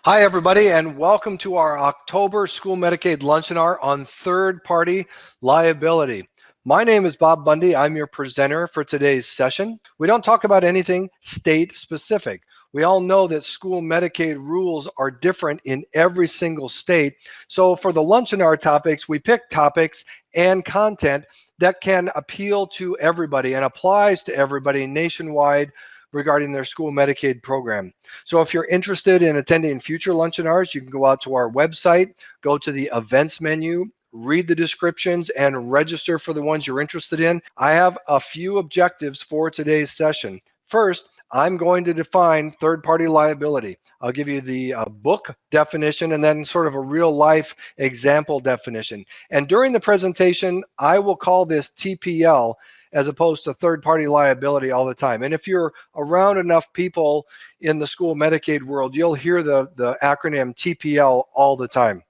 Hi, everybody, and welcome to our October School Medicaid Lunchinar on third-party liability. My name is Bob Bundy. I'm your presenter for today's session. We don't talk about anything state-specific. We all know that school Medicaid rules are different in every single state. So for the Lunchinar topics, we pick topics and content that can appeal to everybody and applies to everybody nationwide regarding their school Medicaid program. So if you're interested in attending future Lunchinars, you can go out to our website, go to the events menu, read the descriptions, and register for the ones you're interested in. I have a few objectives for today's session. First, I'm going to define third-party liability. I'll give you the book definition and then sort of a real-life example definition. And during the presentation, I will call this TPL as opposed to third-party liability all the time. And if you're around enough people in the school Medicaid world, you'll hear the acronym TPL all the time.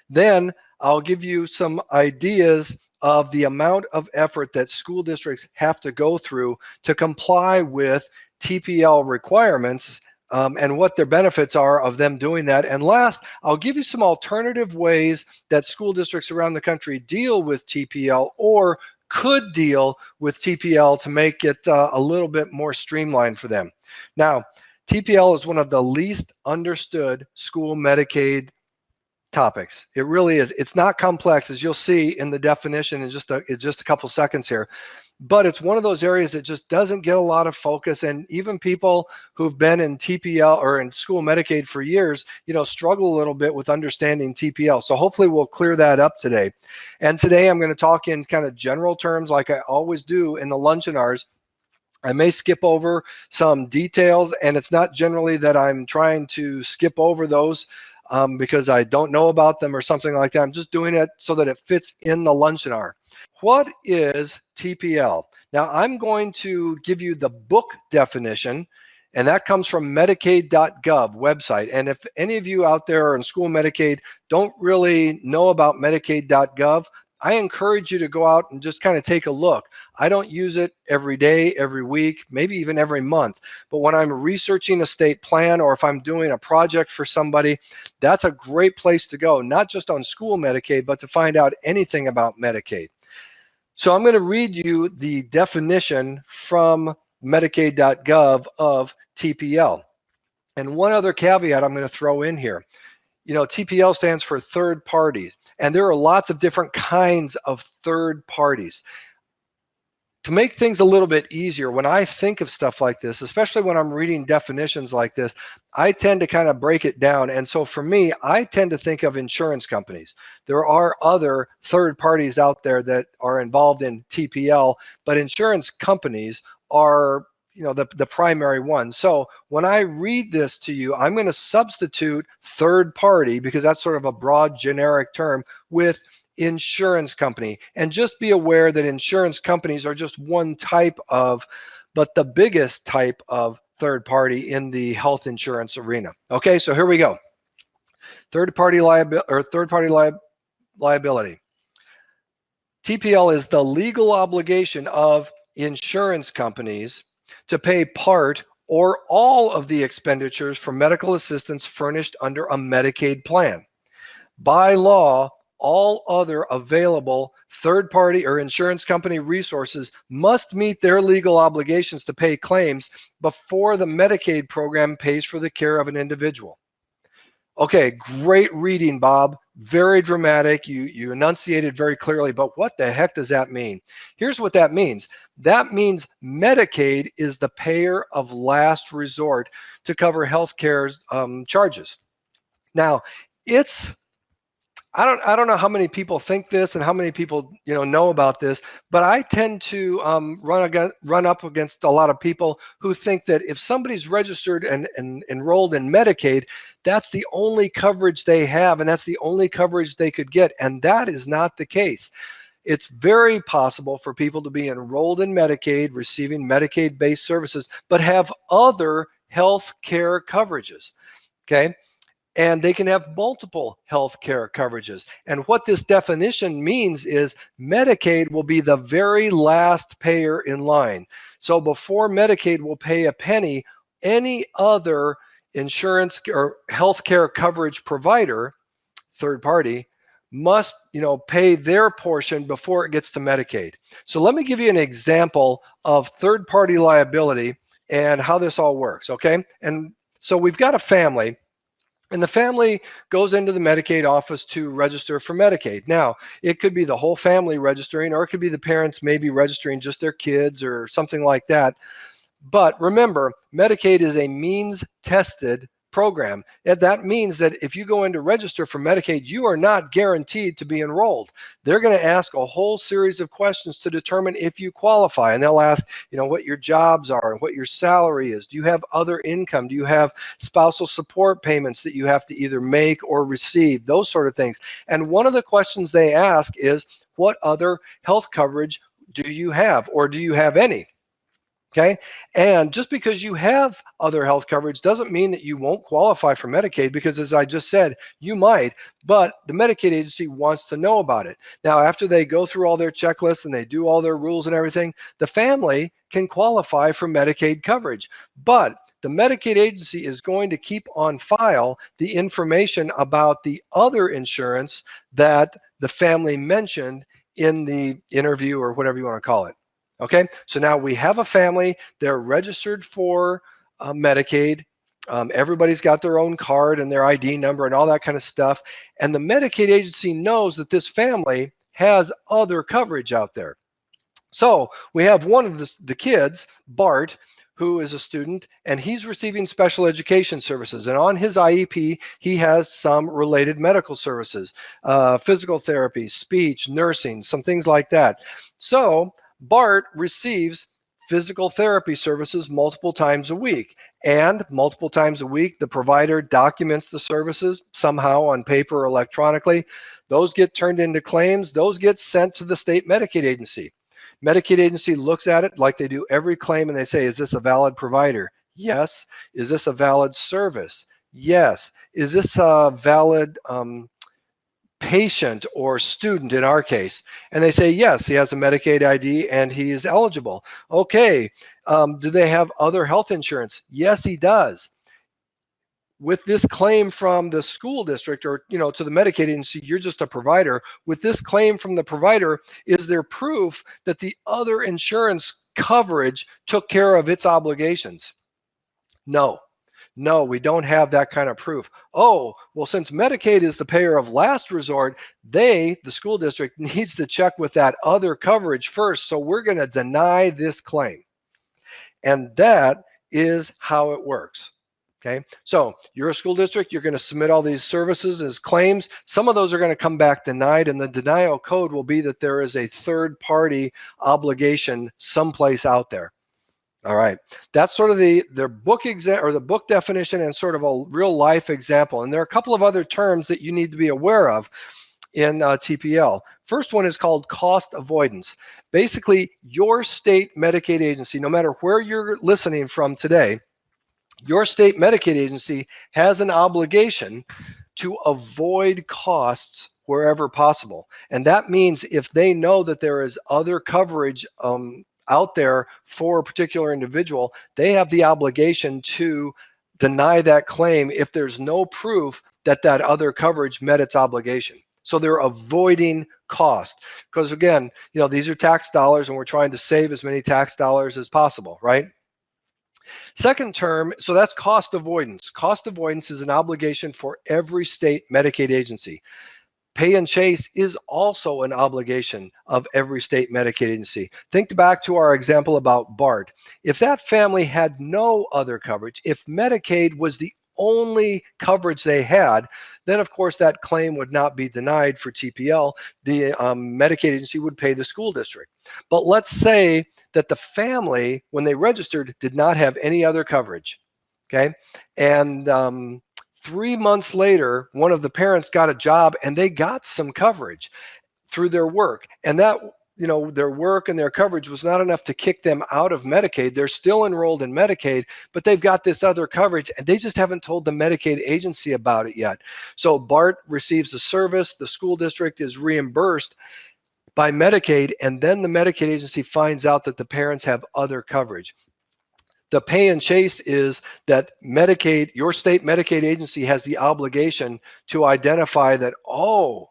Then I'll give you some ideas of the amount of effort that school districts have to go through to comply with TPL requirements and what their benefits are of them doing that. And last, I'll give you some alternative ways that school districts around the country deal with TPL or could deal with TPL to make it a little bit more streamlined for them. Now, TPL is one of the least understood school Medicaid topics. It really is. It's not complex, as you'll see in the definition in just a couple seconds here. But it's one of those areas that just doesn't get a lot of focus, and even people who've been in TPL or in school Medicaid for years, struggle a little bit with understanding TPL. So hopefully we'll clear that up today. And today I'm going to talk in kind of general terms like I always do in the Lunchinars. I may skip over some details, and it's not generally that I'm trying to skip over those because I don't know about them or something like that. I'm just doing it so that it fits in the Lunchinar. What is TPL? Now, I'm going to give you the book definition, and that comes from Medicaid.gov website. And if any of you out there in school Medicaid don't really know about Medicaid.gov, I encourage you to go out and just kind of take a look. I don't use it every day, every week, maybe even every month. But when I'm researching a state plan or if I'm doing a project for somebody, that's a great place to go, not just on school Medicaid, but to find out anything about Medicaid. So I'm going to read you the definition from Medicaid.gov of TPL. And one other caveat I'm going to throw in here. TPL stands for third parties, and there are lots of different kinds of third parties. To make things a little bit easier, when I think of stuff like this, especially when I'm reading definitions like this, I tend to kind of break it down. And so for me, I tend to think of insurance companies. There are other third parties out there that are involved in TPL, but insurance companies are the primary one. So when I read this to you, I'm going to substitute third party, because that's sort of a broad generic term, with insurance company. And just be aware that insurance companies are just one type of, but the biggest type of third party in the health insurance arena. Okay, so here we go. Third party liability. TPL is the legal obligation of insurance companies to pay part or all of the expenditures for medical assistance furnished under a Medicaid plan. By law, all other available third-party or insurance company resources must meet their legal obligations to pay claims before the Medicaid program pays for the care of an individual. Okay, great reading, Bob. Very dramatic. You enunciated very clearly, but what the heck does that mean? Here's what that means. That means Medicaid is the payer of last resort to cover health care charges. Now, I don't know how many people think this and how many people know about this, but I tend to run up against a lot of people who think that if somebody's registered and enrolled in Medicaid, that's the only coverage they have, and that's the only coverage they could get, and that is not the case. It's very possible for people to be enrolled in Medicaid, receiving Medicaid-based services, but have other health care coverages. Okay. And they can have multiple health care coverages. And what this definition means is Medicaid will be the very last payer in line. So before Medicaid will pay a penny, any other insurance or healthcare coverage provider, third party, must pay their portion before it gets to Medicaid. So let me give you an example of third party liability and how this all works, okay? And so we've got a family, and the family goes into the Medicaid office to register for Medicaid. Now, it could be the whole family registering, or it could be the parents maybe registering just their kids or something like that. But remember, Medicaid is a means tested program. And that means that if you go in to register for Medicaid, you are not guaranteed to be enrolled. They're going to ask a whole series of questions to determine if you qualify. And they'll ask, what your jobs are and what your salary is. Do you have other income? Do you have spousal support payments that you have to either make or receive? Those sort of things. And one of the questions they ask is, what other health coverage do you have, or do you have any? Okay. And just because you have other health coverage doesn't mean that you won't qualify for Medicaid, because as I just said, you might, but the Medicaid agency wants to know about it. Now, after they go through all their checklists and they do all their rules and everything, the family can qualify for Medicaid coverage. But the Medicaid agency is going to keep on file the information about the other insurance that the family mentioned in the interview, or whatever you want to call it. Okay, so now we have a family, they're registered for Medicaid. Everybody's got their own card and their ID number and all that kind of stuff. And the Medicaid agency knows that this family has other coverage out there. So we have one of the kids, Bart, who is a student, and he's receiving special education services. And on his IEP, he has some related medical services, physical therapy, speech, nursing, some things like that. So Bart receives physical therapy services multiple times a week. And multiple times a week, the provider documents the services somehow on paper or electronically. Those get turned into claims. Those get sent to the state Medicaid agency. Medicaid agency looks at it like they do every claim, and they say, is this a valid provider? Yes. Is this a valid service? Yes. Is this a valid patient or student in our case? And they say, yes, he has a Medicaid ID and he is eligible. Okay. Do they have other health insurance? Yes, he does. With this claim from the school district, or to the Medicaid agency, you're just a provider. With this claim from the provider, is there proof that the other insurance coverage took care of its obligations? No. No, we don't have that kind of proof. Oh, well, since Medicaid is the payer of last resort, the school district, needs to check with that other coverage first. So we're going to deny this claim. And that is how it works. Okay, so you're a school district, you're going to submit all these services as claims. Some of those are going to come back denied, and the denial code will be that there is a third party obligation someplace out there. All right, that's sort of their book or the book definition, and sort of a real life example. And there are a couple of other terms that you need to be aware of in TPL. First one is called cost avoidance. Basically, your state Medicaid agency, no matter where you're listening from today, your state Medicaid agency has an obligation to avoid costs wherever possible. And that means if they know that there is other coverage out there for a particular individual, they have the obligation to deny that claim if there's no proof that that other coverage met its obligation. So they're avoiding cost, because again, these are tax dollars and we're trying to save as many tax dollars as possible, right? Second term, so that's cost avoidance. Cost avoidance is an obligation for every state Medicaid agency. Pay and chase is also an obligation of every state Medicaid agency. Think back to our example about Bart. If that family had no other coverage, if Medicaid was the only coverage they had, then of course that claim would not be denied for TPL. The Medicaid agency would pay the school district. But let's say that the family, when they registered, did not have any other coverage. Okay, and 3 months later, one of the parents got a job and they got some coverage through their work, and that their work and their coverage was not enough to kick them out of Medicaid. They're still enrolled in Medicaid, but they've got this other coverage and they just haven't told the Medicaid agency about it yet. So Bart receives the service, the school district is reimbursed by Medicaid, and then the Medicaid agency finds out that the parents have other coverage. The pay and chase is that Medicaid, your state Medicaid agency has the obligation to identify that, oh,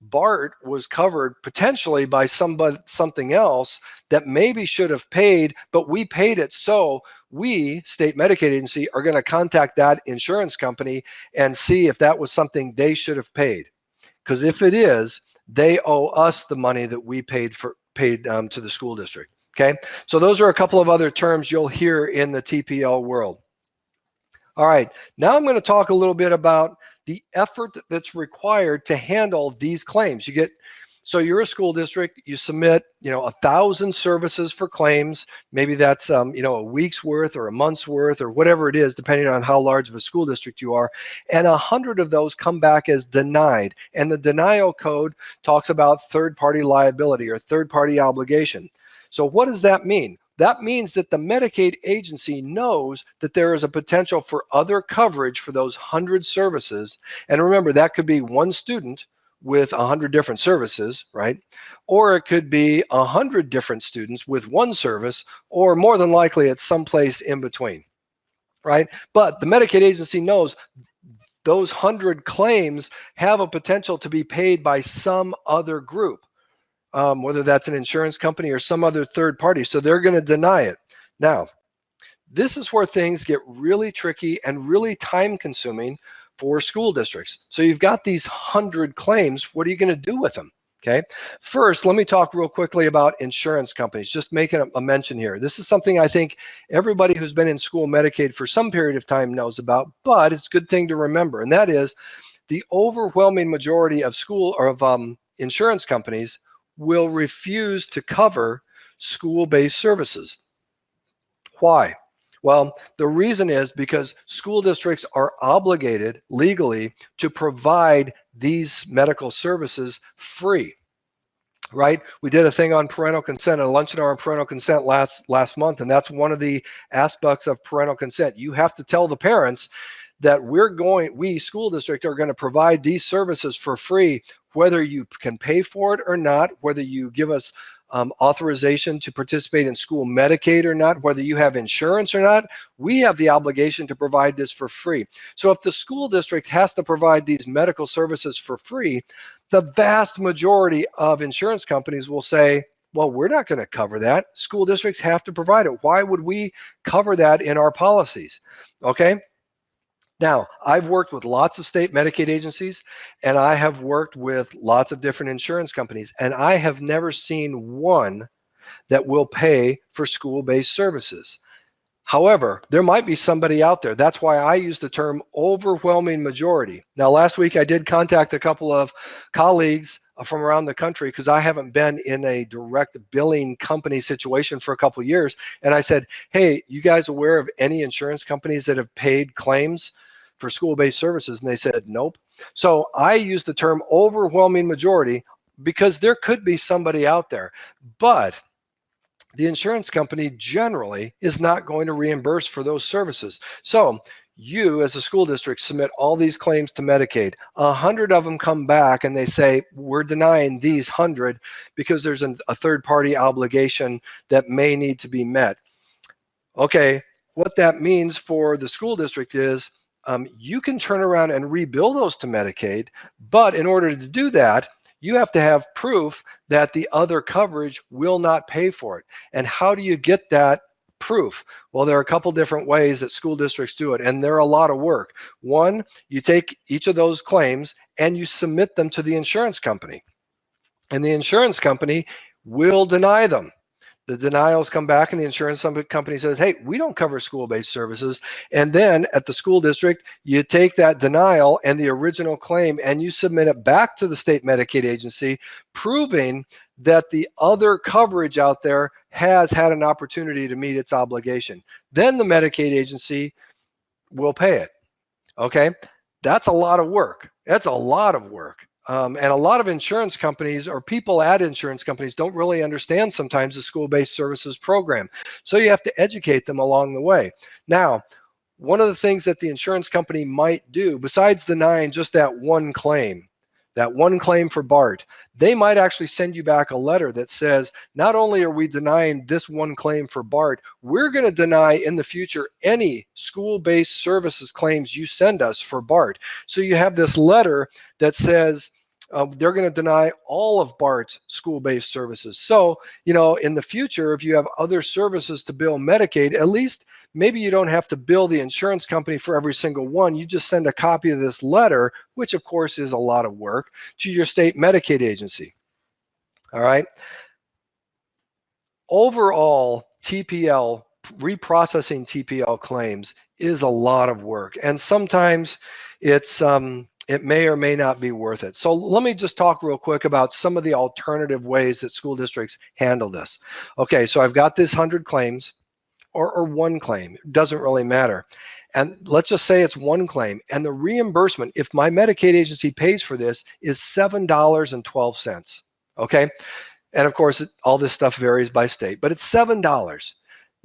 Bart was covered potentially by something else that maybe should have paid, but we paid it. So we, state Medicaid agency, are going to contact that insurance company and see if that was something they should have paid. Because if it is, they owe us the money that we paid to the school district. Okay, so those are a couple of other terms you'll hear in the TPL world. All right, now I'm going to talk a little bit about the effort that's required to handle these claims. So you're a school district, you submit, 1,000 services for claims. Maybe that's, a week's worth or a month's worth or whatever it is, depending on how large of a school district you are. And 100 of those come back as denied. And the denial code talks about third-party liability or third-party obligation. So what does that mean? That means that the Medicaid agency knows that there is a potential for other coverage for those 100 services. And remember, that could be one student with 100 different services, right? Or it could be 100 different students with one service, or more than likely it's someplace in between, right? But the Medicaid agency knows those 100 claims have a potential to be paid by some other group. Whether that's an insurance company or some other third party. So they're going to deny it. Now, this is where things get really tricky and really time consuming for school districts. So you've got these 100 claims. What are you going to do with them? Okay. First, let me talk real quickly about insurance companies, just making a mention here. This is something I think everybody who's been in school Medicaid for some period of time knows about, but it's a good thing to remember. And that is the overwhelming majority of insurance companies will refuse to cover school-based services. Why? Well, the reason is because school districts are obligated legally to provide these medical services free, right? We did a thing on parental consent, a Lunchinar on parental consent last month, and that's one of the aspects of parental consent. You have to tell the parents that we school district are going to provide these services for free, whether you can pay for it or not, whether you give us authorization to participate in school Medicaid or not, whether you have insurance or not, we have the obligation to provide this for free. So if the school district has to provide these medical services for free, the vast majority of insurance companies will say, well, we're not going to cover that. School districts have to provide it. Why would we cover that in our policies? Okay. Now, I've worked with lots of state Medicaid agencies, and I have worked with lots of different insurance companies, and I have never seen one that will pay for school-based services. However, there might be somebody out there. That's why I use the term overwhelming majority. Now, last week I did contact a couple of colleagues from around the country because I haven't been in a direct billing company situation for a couple of years. And I said, hey, you guys aware of any insurance companies that have paid claims for school-based services? And they said, nope. So I use the term overwhelming majority because there could be somebody out there. But the insurance company generally is not going to reimburse for those services. So you as a school district submit all these claims to Medicaid. 100 of them come back and they say, we're denying these 100 because there's a third-party obligation that may need to be met. Okay, what that means for the school district is you can turn around and rebill those to Medicaid, but in order to do that, you have to have proof that the other coverage will not pay for it. And how do you get that proof? Well, there are a couple different ways that school districts do it, and they're a lot of work. One, you take each of those claims and you submit them to the insurance company, and the insurance company will deny them. The denials come back and the insurance company says, hey, we don't cover school-based services. And then at the school district, you take that denial and the original claim and you submit it back to the state Medicaid agency, proving that the other coverage out there has had an opportunity to meet its obligation. Then the Medicaid agency will pay it. Okay, that's a lot of work. That's a lot of work. And a lot of insurance companies or people at insurance companies don't really understand sometimes the school-based services program. So you have to educate them along the way. Now, one of the things that the insurance company might do, besides denying just that one claim, that one claim for BART, they might actually send you back a letter that says, not only are we denying this one claim for BART, we're going to deny in the future any school-based services claims you send us for BART. So you have this letter that says they're going to deny all of BART's school-based services. So, in the future, if you have other services to bill Medicaid, at least maybe you don't have to bill the insurance company for every single one. You just send a copy of this letter, which of course is a lot of work, to your state Medicaid agency. All right. Overall, TPL, reprocessing TPL claims is a lot of work. And sometimes it may or may not be worth it. So let me just talk real quick about some of the alternative ways that school districts handle this. Okay, so I've got this 100 claims. Or one claim, it doesn't really matter. And let's just say it's one claim, and the reimbursement, if my Medicaid agency pays for this, is $7.12. Okay, and of course, all this stuff varies by state, but it's $7.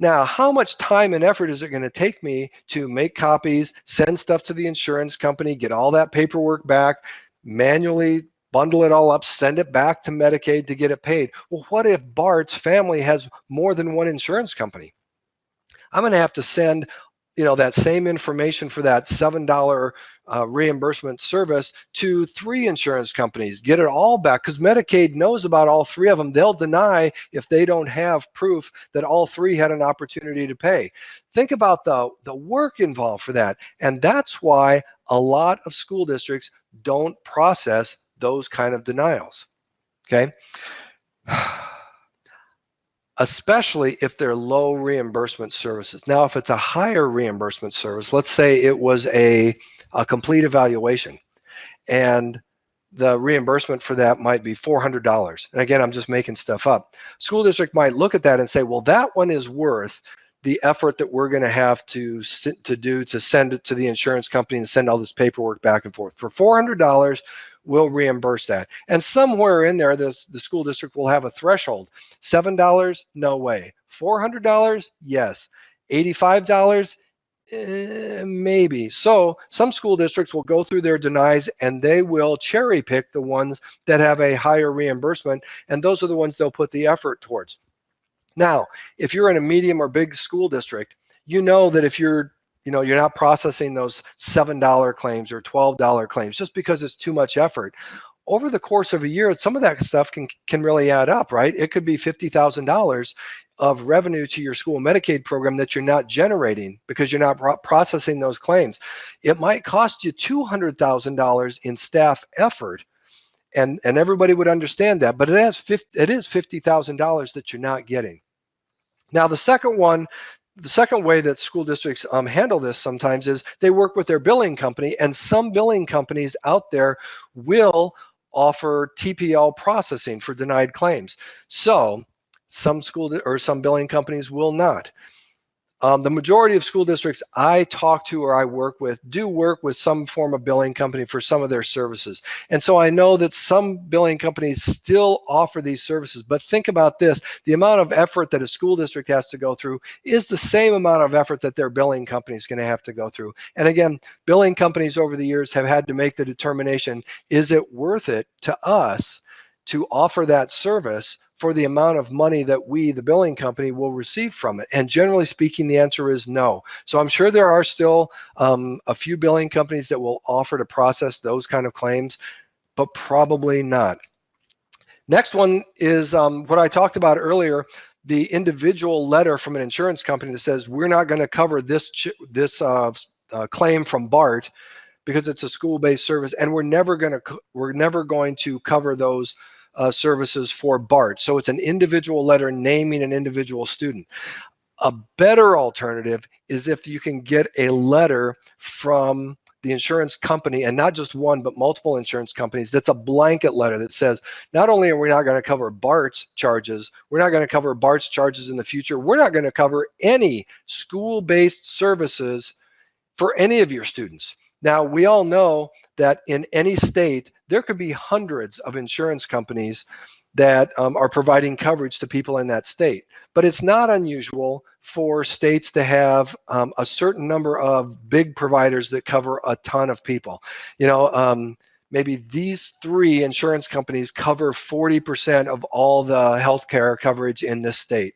Now, how much time and effort is it going to take me to make copies, send stuff to the insurance company, get all that paperwork back, manually bundle it all up, send it back to Medicaid to get it paid? Well, what if Bart's family has more than one insurance company? I'm going to have to send, that same information for that $7 reimbursement service to 3 insurance companies, get it all back, because Medicaid knows about all 3 of them. They'll deny if they don't have proof that all 3 had an opportunity to pay. Think about the work involved for that. And that's why a lot of school districts don't process those kind of denials. Okay. Especially if they're low reimbursement services. Now, if it's a higher reimbursement service, let's say it was a complete evaluation, and the reimbursement for that might be $400. And again, I'm just making stuff up. School district might look at that and say, well, that one is worth the effort that we're going to have to send it to the insurance company and send all this paperwork back and forth. For $400, we'll reimburse that. And somewhere in there, the school district will have a threshold. $7, no way. $400, yes. $85, maybe. So some school districts will go through their denies and they will cherry pick the ones that have a higher reimbursement, and those are the ones they'll put the effort towards. Now, if you're in a medium or big school district, you know that if you're not processing those $7 claims or $12 claims just because it's too much effort, over the course of a year, some of that stuff can really add up, right? It could be $50,000 of revenue to your school Medicaid program that you're not generating because you're not processing those claims. It might cost you $200,000 in staff effort, and everybody would understand that, but it is $50,000 that you're not getting. Now, the second way that school districts handle this sometimes is they work with their billing company, and some billing companies out there will offer TPL processing for denied claims. So some billing companies will not. The majority of school districts I talk to or I work with do work with some form of billing company for some of their services. And so I know that some billing companies still offer these services. But think about this. The amount of effort that a school district has to go through is the same amount of effort that their billing company is going to have to go through. And again, billing companies over the years have had to make the determination, is it worth it to us to offer that service for the amount of money that we, the billing company, will receive from it? And generally speaking, the answer is no. So I'm sure there are still a few billing companies that will offer to process those kind of claims, but probably not. Next one is what I talked about earlier, the individual letter from an insurance company that says, we're not going to cover this claim from BART because it's a school-based service, and we're never going to cover those services for BART. So it's an individual letter naming an individual student. A better alternative is if you can get a letter from the insurance company, and not just one, but multiple insurance companies, that's a blanket letter that says, not only are we not going to cover BART's charges, we're not going to cover BART's charges in the future, we're not going to cover any school-based services for any of your students. Now, we all know that in any state, there could be hundreds of insurance companies that are providing coverage to people in that state. But it's not unusual for states to have a certain number of big providers that cover a ton of people. maybe these 3 insurance companies cover 40% of all the healthcare coverage in this state,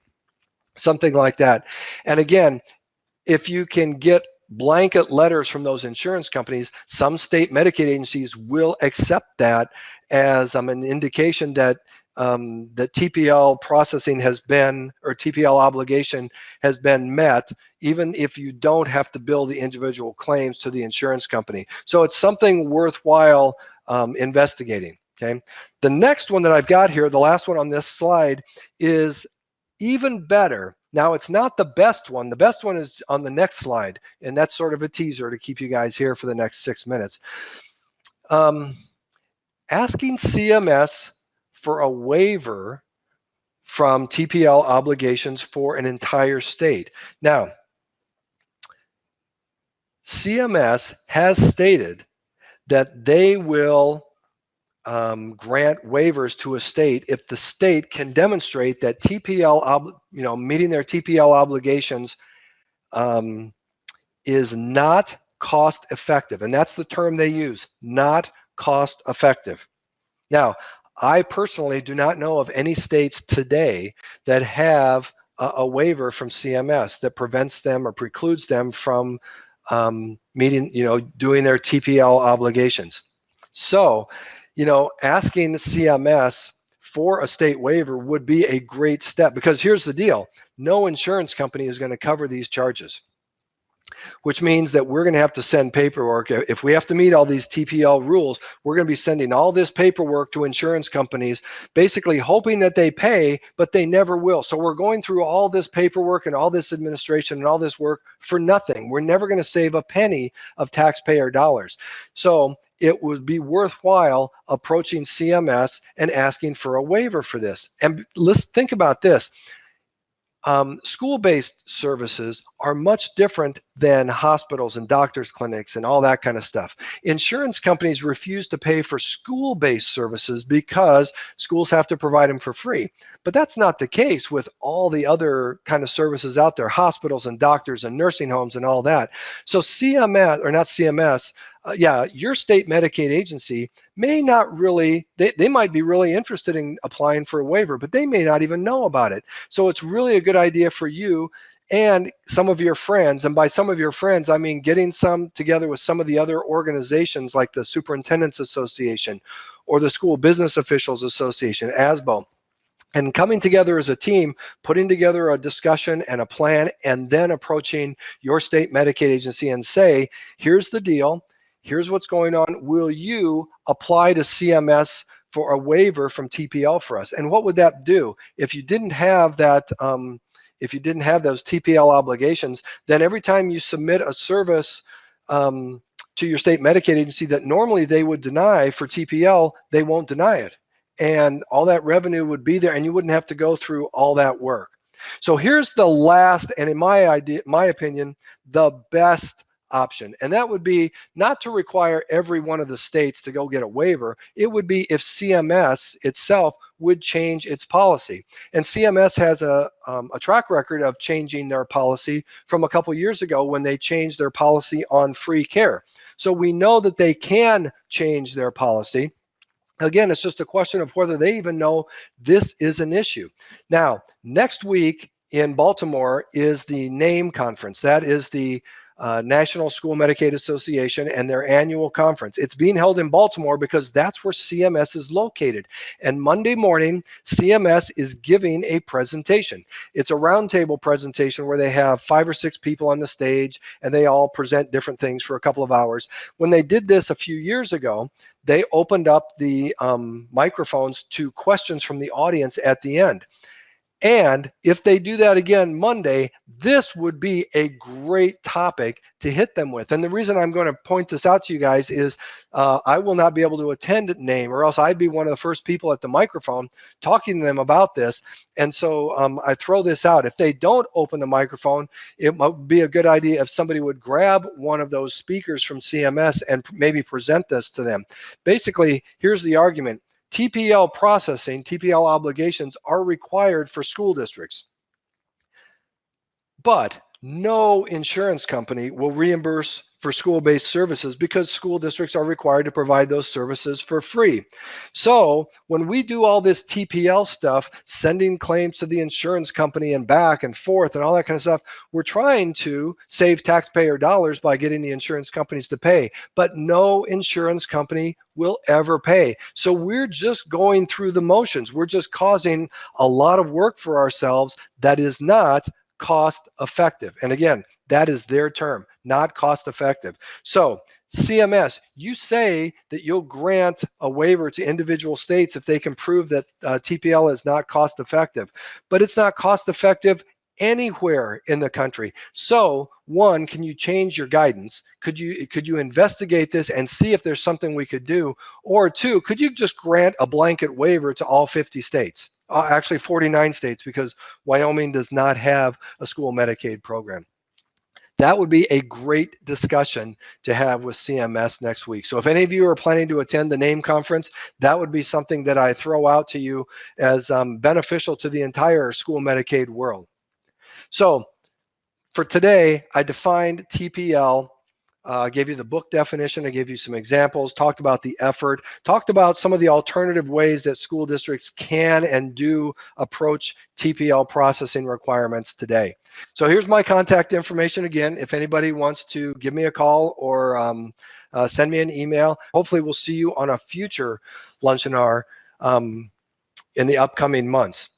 something like that. And again, if you can get blanket letters from those insurance companies, some state Medicaid agencies will accept that as an indication that that TPL processing has been, or TPL obligation has been met, even if you don't have to bill the individual claims to the insurance company. So it's something worthwhile investigating. Okay. The next one that I've got here, the last one on this slide, is even better. Now, it's not the best one. The best one is on the next slide, and that's sort of a teaser to keep you guys here for the next 6 minutes. Asking CMS for a waiver from TPL obligations for an entire state. Now, CMS has stated that they will grant waivers to a state if the state can demonstrate that TPL, meeting their TPL obligations is not cost effective. And that's the term they use, not cost effective. Now, I personally do not know of any states today that have a waiver from CMS that prevents them or precludes them from meeting, doing their TPL obligations. So, asking the CMS for a state waiver would be a great step, because here's the deal: no insurance company is going to cover these charges, which means that we're going to have to send paperwork. If we have to meet all these TPL rules, we're going to be sending all this paperwork to insurance companies, basically hoping that they pay, but they never will. So we're going through all this paperwork and all this administration and all this work for nothing. We're never going to save a penny of taxpayer dollars. So it would be worthwhile approaching CMS and asking for a waiver for this. And let's think about this. School-based services are much different than hospitals and doctors' clinics and all that kind of stuff. Insurance companies refuse to pay for school-based services because schools have to provide them for free. But that's not the case with all the other kind of services out there, hospitals and doctors and nursing homes and all that. So CMS, or not CMS, your state Medicaid agency may not really, they might be really interested in applying for a waiver, but they may not even know about it. So it's really a good idea for you and some of your friends, and by some of your friends, I mean getting some together with some of the other organizations like the Superintendents Association or the School Business Officials Association, ASBO, and coming together as a team, putting together a discussion and a plan, and then approaching your state Medicaid agency and say, here's the deal. Here's what's going on. Will you apply to CMS for a waiver from TPL for us? And what would that do? If you didn't have that, if you didn't have those TPL obligations, then every time you submit a service to your state Medicaid agency that normally they would deny for TPL, they won't deny it. And all that revenue would be there, and you wouldn't have to go through all that work. So here's the last, and in my opinion, the best option, and that would be not to require every one of the states to go get a waiver. It would be if CMS itself would change its policy. And CMS has a track record of changing their policy from a couple years ago when they changed their policy on free care. So we know that they can change their policy. Again, it's just a question of whether they even know this is an issue. Now, next week in Baltimore is the NAME conference. That is the National School Medicaid Association and their annual conference. It's being held in Baltimore because that's where CMS is located. And Monday morning, CMS is giving a presentation. It's a roundtable presentation where they have 5 or 6 people on the stage and they all present different things for a couple of hours. When they did this a few years ago, they opened up the microphones to questions from the audience at the end. And if they do that again Monday, this would be a great topic to hit them with. And the reason I'm going to point this out to you guys is I will not be able to attend at NAME, or else I'd be one of the first people at the microphone talking to them about this. And so I throw this out. If they don't open the microphone, it might be a good idea if somebody would grab one of those speakers from CMS and maybe present this to them. Basically, here's the argument. TPL processing, TPL obligations are required for school districts. But no insurance company will reimburse for school-based services because school districts are required to provide those services for free. So when we do all this TPL stuff, sending claims to the insurance company and back and forth and all that kind of stuff, we're trying to save taxpayer dollars by getting the insurance companies to pay, but no insurance company will ever pay. So we're just going through the motions. We're just causing a lot of work for ourselves that is not cost effective. And again, that is their term, not cost effective. So CMS, you say that you'll grant a waiver to individual states if they can prove that TPL is not cost effective, but it's not cost effective anywhere in the country. So one, can you change your guidance? Could you investigate this and see if there's something we could do? Or two, could you just grant a blanket waiver to all 50 states? Actually 49 states, because Wyoming does not have a school Medicaid program. That would be a great discussion to have with CMS next week. So if any of you are planning to attend the NAME conference, that would be something that I throw out to you as beneficial to the entire school Medicaid world. So for today, I defined TPL, gave you the book definition, I gave you some examples, talked about the effort, talked about some of the alternative ways that school districts can and do approach TPL processing requirements today. So here's my contact information again. If anybody wants to give me a call or send me an email, hopefully we'll see you on a future Lunchinar in the upcoming months.